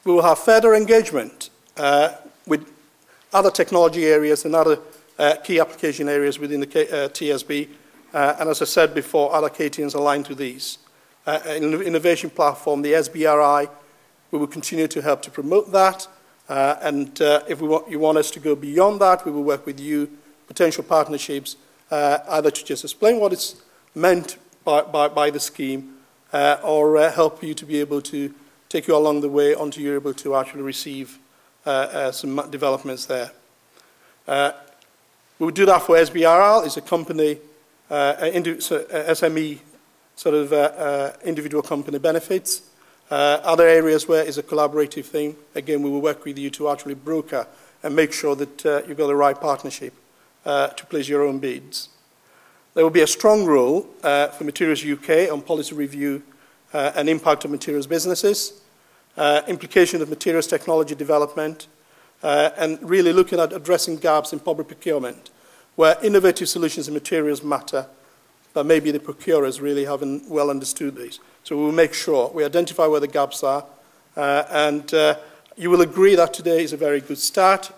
We will have further engagement with other technology areas and other key application areas within the TSB. And as I said before, other KTNs aligned to these. Innovation platform, the SBRI, we will continue to help to promote that. If you want us to go beyond that, we will work with you, potential partnerships, either to just explain what is meant by the scheme or help you to be able to take you along the way until you're able to actually receive some developments there. We will do that for SBRL. It's a company, SME sort of individual company benefits. Other areas where it's a collaborative thing, again, we will work with you to actually broker and make sure that you've got the right partnership to place your own bids. There will be a strong role for Materials UK on policy review and impact on materials businesses, implication of materials technology development, and really looking at addressing gaps in public procurement, where innovative solutions in materials matter, but maybe the procurers really haven't well understood these. So we will make sure we identify where the gaps are, and you will agree that today is a very good start.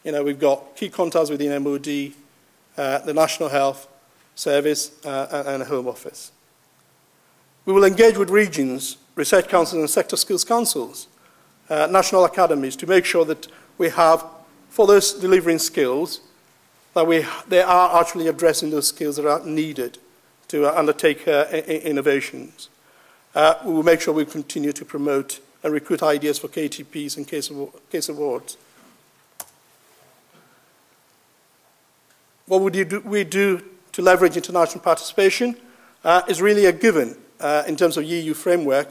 You know, we've got key contacts within MOD, the National Health Service, and the Home Office. We will engage with regions, research councils, and sector skills councils, national academies, to make sure that we have, for those delivering skills, that they are actually addressing those skills that are needed to undertake innovations. We will make sure we continue to promote and recruit ideas for KTPs and case awards. What would we do to leverage international participation is really a given in terms of EU framework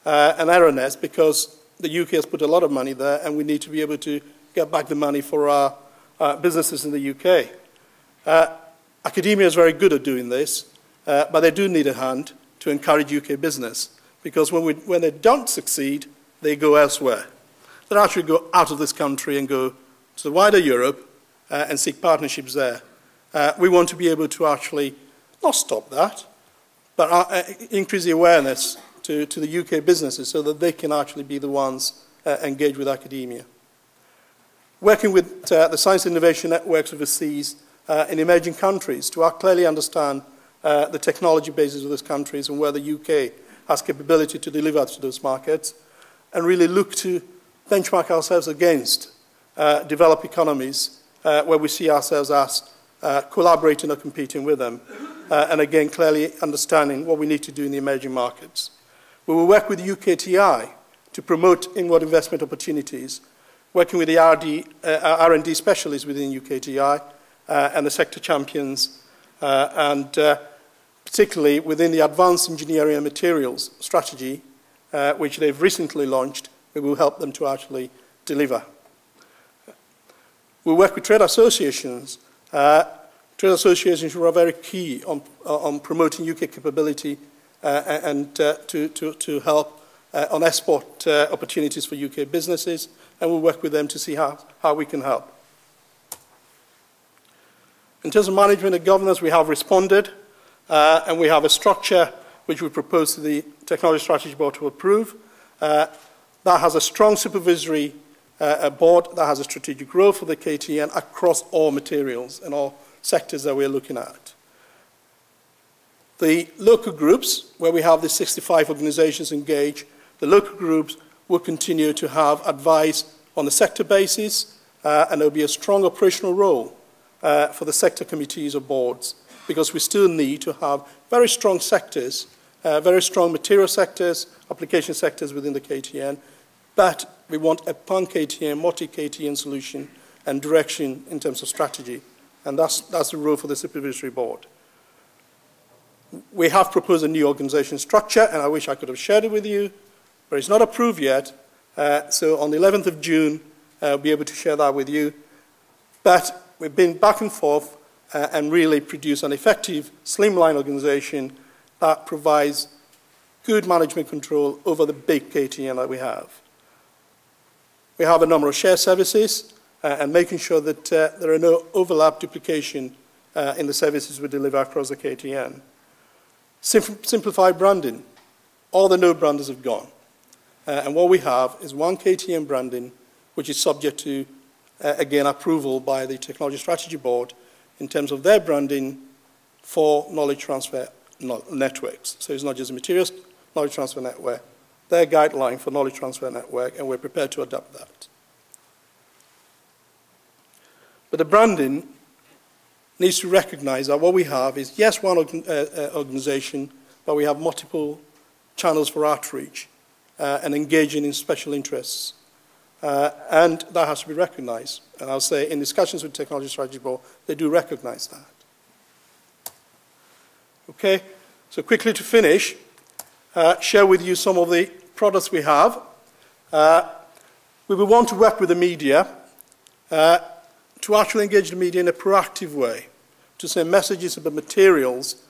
and Aeronet, because the UK has put a lot of money there and we need to be able to get back the money for our businesses in the UK. Academia is very good at doing this, but they do need a hand to encourage UK business, because when they don't succeed, they go elsewhere. They actually go out of this country and go to the wider Europe and seek partnerships there. We want to be able to actually not stop that, but increase the awareness to the UK businesses so that they can actually be the ones engaged with academia. Working with the science innovation networks overseas in emerging countries to clearly understand the technology bases of those countries and where the UK has capability to deliver to those markets, and really look to benchmark ourselves against developed economies where we see ourselves as collaborating or competing with them, and again, clearly understanding what we need to do in the emerging markets. We will work with UKTI to promote inward investment opportunities, working with the R&D specialists within UKTI and the sector champions, and particularly within the Advanced Engineering and Materials strategy, which they've recently launched. We will help them to actually deliver. We'll work with trade associations. Trade associations who are very key on promoting UK capability and to help on export opportunities for UK businesses, and we'll work with them to see how we can help. In terms of management and governance, we have responded, and we have a structure which we propose to the Technology Strategy Board to approve. That has a strong supervisory board that has a strategic role for the KTN across all materials and all sectors that we're looking at. The local groups, where we have the 65 organizations engaged, the local groups will continue to have advice on the sector basis, and there will be a strong operational role for the sector committees or boards, because we still need to have very strong sectors, very strong material sectors, application sectors within the KTN, but we want a pan-KTN, multi-KTN solution and direction in terms of strategy, and that's the role for the supervisory board. We have proposed a new organization structure, and I wish I could have shared it with you, but it's not approved yet, so on the 11th of June, I'll be able to share that with you. But we've been back and forth and really produced an effective, slimline organization that provides good management control over the big KTN that we have. We have a number of shared services and making sure that there are no overlap duplication in the services we deliver across the KTN. Simplified branding. All the no branders have gone. And what we have is one KTN branding, which is subject to, again, approval by the Technology Strategy Board in terms of their branding for knowledge transfer networks. So it's not just a materials knowledge transfer network, their guideline for knowledge transfer network, and we're prepared to adopt that. But the branding needs to recognize that what we have is, yes, one organization, but we have multiple channels for outreach and engaging in special interests. And that has to be recognized. And I'll say in discussions with Technology Strategy Board, they do recognize that. Okay, so quickly to finish, share with you some of the products we have. We will want to work with the media to actually engage the media in a proactive way, to send messages about materials,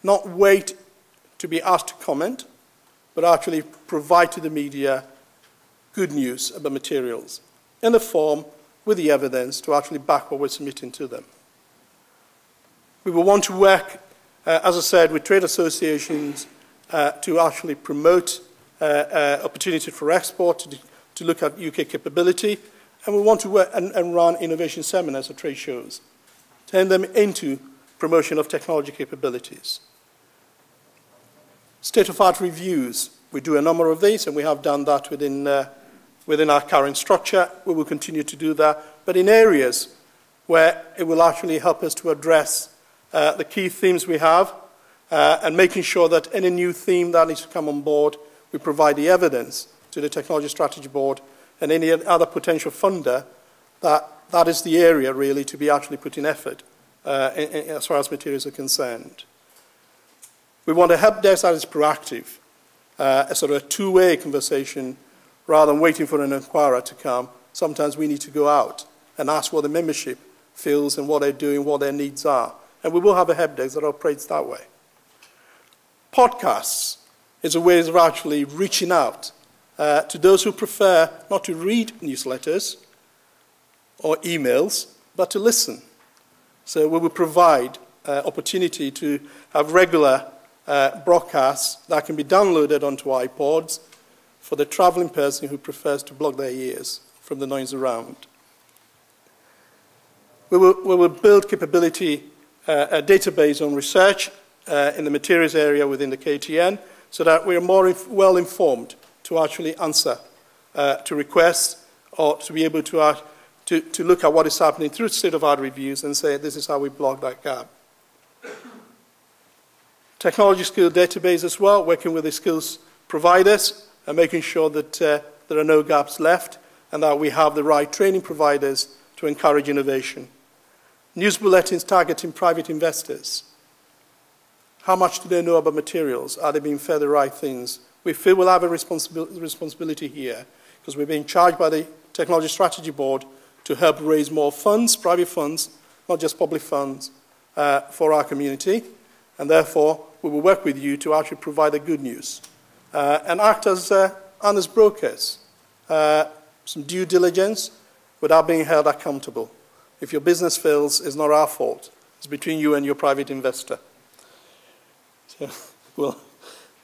not wait to be asked to comment, but actually provide to the media good news about materials in the form with the evidence to actually back what we're submitting to them. We will want to work, as I said, with trade associations to actually promote opportunity for export, to look at UK capability, and we want to work and run innovation seminars at trade shows, turn them into promotion of technology capabilities. State-of-art reviews. We do a number of these, and we have done that within our current structure. We will continue to do that, but in areas where it will actually help us to address the key themes we have, and making sure that any new theme that needs to come on board, we provide the evidence to the Technology Strategy Board and any other potential funder that is the area really to be actually put in effort as far as materials are concerned. We want a help desk that is proactive, a sort of a two-way conversation rather than waiting for an inquirer to come. Sometimes we need to go out and ask what the membership feels and what they're doing, what their needs are. And we will have a help desk that operates that way. Podcasts is a way of actually reaching out to those who prefer not to read newsletters or emails, but to listen. So we will provide opportunity to have regular broadcasts that can be downloaded onto iPods for the traveling person who prefers to block their ears from the noise around. We will build capability, a database on research in the materials area within the KTN so that we are more well informed to actually answer to requests or to be able to look at what is happening through state-of-art reviews and say, this is how we block that gap. Technology skill database as well, working with the skills providers and making sure that there are no gaps left and that we have the right training providers to encourage innovation. News bulletins targeting private investors. How much do they know about materials? Are they being fed the right things? We feel we'll have a responsibility here because we're being charged by the Technology Strategy Board to help raise more funds, private funds, not just public funds, for our community. And therefore, we will work with you to actually provide the good news and act as honest brokers, some due diligence without being held accountable. If your business fails, it's not our fault. It's between you and your private investor. So, well,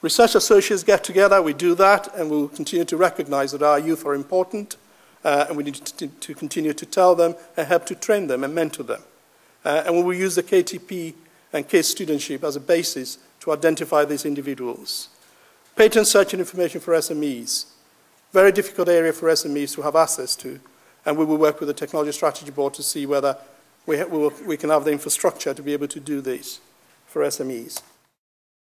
research associates get together, we do that, and we'll continue to recognize that our youth are important, and we need to continue to tell them and help to train them and mentor them. And we will use the KTP and case studentship as a basis to identify these individuals. Patent search and information for SMEs. Very difficult area for SMEs to have access to, and we will work with the Technology Strategy Board to see whether we can have the infrastructure to be able to do this for SMEs.